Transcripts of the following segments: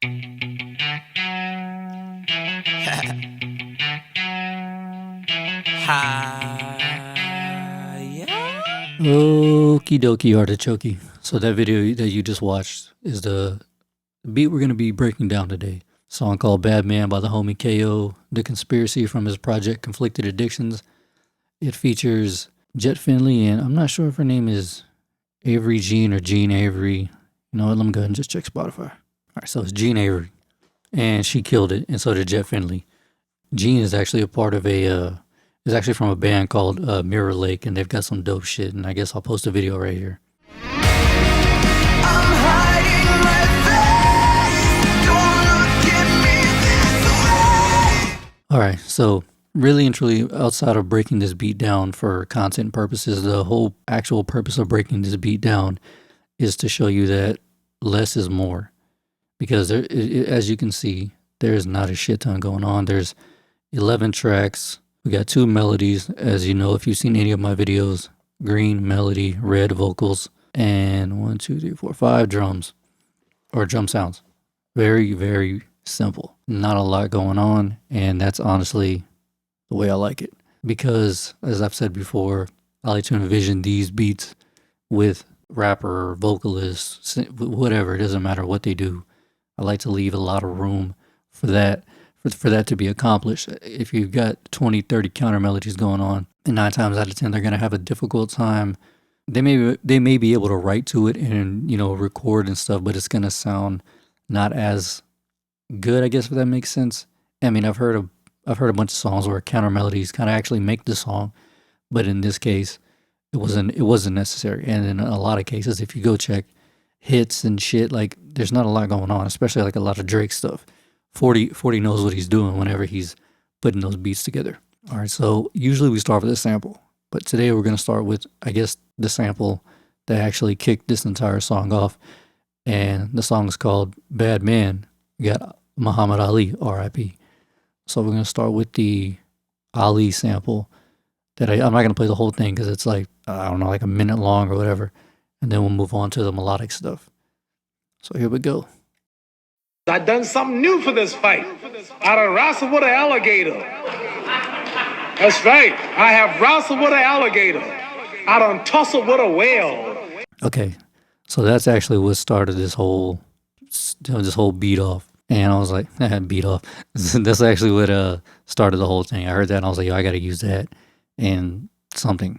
Okie dokie artichoke. So that video that you just watched is the beat we're going to be breaking down today. Song called Bad Man by the homie KO, The Conspiracy from his project Conflicted Addictions. It features Jet Finley and I'm not sure if her name is Avery Jean or Jean Avery. You know what, let me go ahead and just check Spotify. All right, so it's Jean Avery. And she killed it, and so did Jet Finley. Jean is actually a part of is actually from a band called Mirror Lake, and they've got some dope shit, and I guess I'll post a video right here. All right, so really and truly, outside of breaking this beat down for content purposes, the whole actual purpose of breaking this beat down is to show you that less is more. Because as you can see, there's not a shit ton going on. There's 11 tracks. We got 2 melodies, as you know, if you've seen any of my videos, green melody, red vocals, and 1, 2, 3, 4, 5 drums or drum sounds. Very, very simple. Not a lot going on. And that's honestly the way I like it. Because as I've said before, I like to envision these beats with rapper, vocalists, whatever. It doesn't matter what they do. I like to leave a lot of room for that. For that to be accomplished. If you've got 20, 30 counter melodies going on, and 9 times out of 10, they're going to have a difficult time. They may be able to write to it and, you know, record and stuff, but it's going to sound not as good, I guess, if that makes sense. I mean, I've heard a bunch of songs where counter melodies kind of actually make the song, but in this case, it wasn't necessary. And in a lot of cases, if you go check hits and shit, like there's not a lot going on, especially like a lot of Drake stuff. 40 knows what he's doing whenever he's putting those beats together. All right, so usually we start with a sample, but today we're going to start with, I guess, the sample that actually kicked this entire song off. And the song is called Bad Man. We got Muhammad Ali, R.I.P. So we're going to start with the Ali sample that I'm not going to play the whole thing because it's like, I don't know, like a minute long or whatever. And then we'll move on to the melodic stuff. So here we go. I done something new for this fight. I done wrestled with an alligator. That's right. I have wrestled with an alligator. I done tussled with a whale. Okay, so that's actually what started this whole beat off. And I was like, beat off. That's actually what started the whole thing. I heard that and I was like, yo, I got to use that and something.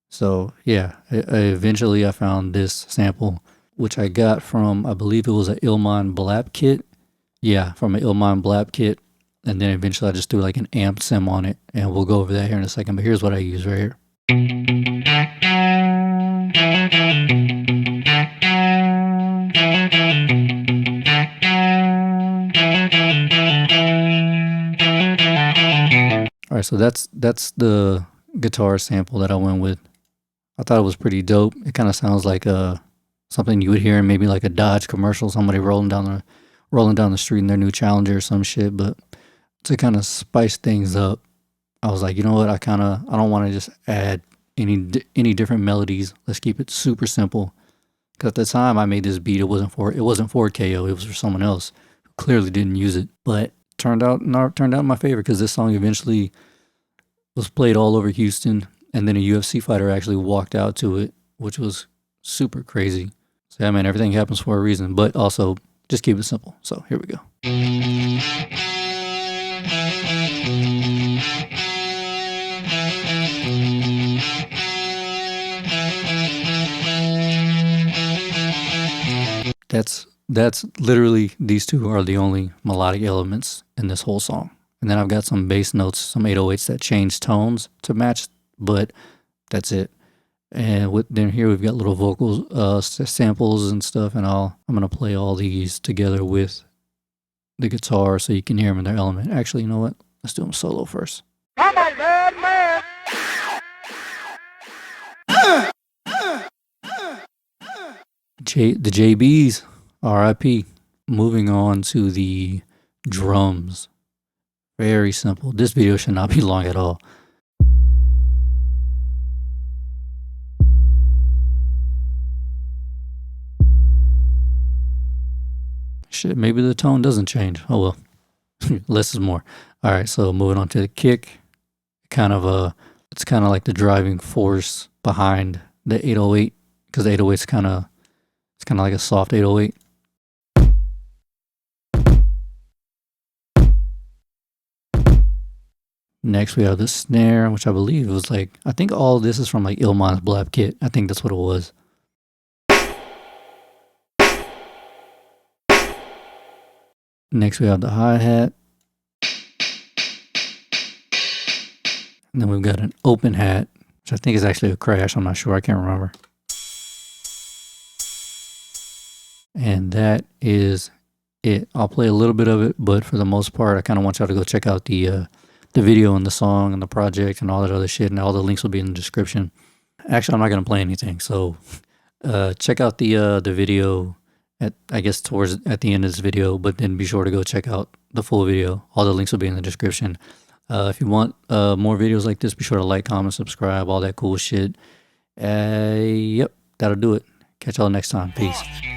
So yeah, eventually I found this sample, which I got from, I believe it was an Ilman Blap kit. Yeah, from an Ilman Blap kit. And then eventually I just threw like an amp sim on it. And we'll go over that here in a second. But here's what I use right here. All right, so that's the guitar sample that I went with. I thought it was pretty dope. It kind of sounds like something you would hear in maybe like a Dodge commercial, somebody rolling down the street in their new Challenger or some shit. But to kind of spice things up, I was like, you know what? I don't want to just add any different melodies. Let's keep it super simple. Because at the time I made this beat, it wasn't for KO. It was for someone else who clearly didn't use it. But turned out in my favor because this song eventually was played all over Houston. And then a UFC fighter actually walked out to it, which was super crazy. So yeah, man, everything happens for a reason, but also just keep it simple. So here we go. That's literally, these two are the only melodic elements in this whole song. And then I've got some bass notes, some 808s that change tones to match, but that's it. And then here we've got little vocals, samples and stuff, and I'm gonna play all these together with the guitar so you can hear them in their element. Actually, you know what? Let's do them solo first. Come on, man. The JBs, R.I.P. Moving on to the drums. Very simple. This video should not be long at all. Shit, maybe the tone doesn't change. Oh well. Less is more. All right, so moving on to the kick. Kind of it's kind of like the driving force behind the 808, because the 808's kind of, it's kind of like a soft 808. Next we have the snare, which I believe was like, I think all of this is from like Ilman's Blap kit. I think that's what it was. Next we have the hi-hat. And then we've got an open hat, which I think is actually a crash. I'm not sure. I can't remember. And that is it. I'll play a little bit of it, but for the most part, I kind of want y'all to go check out the video and the song and the project and all that other shit. And all the links will be in the description. Actually, I'm not going to play anything. So check out the video at the end of this video, but then be sure to go check out the full video. All the links will be in the description. If you want more videos like this, be sure to like, comment, subscribe, all that cool shit. Yep, that'll do it. Catch y'all next time. Peace.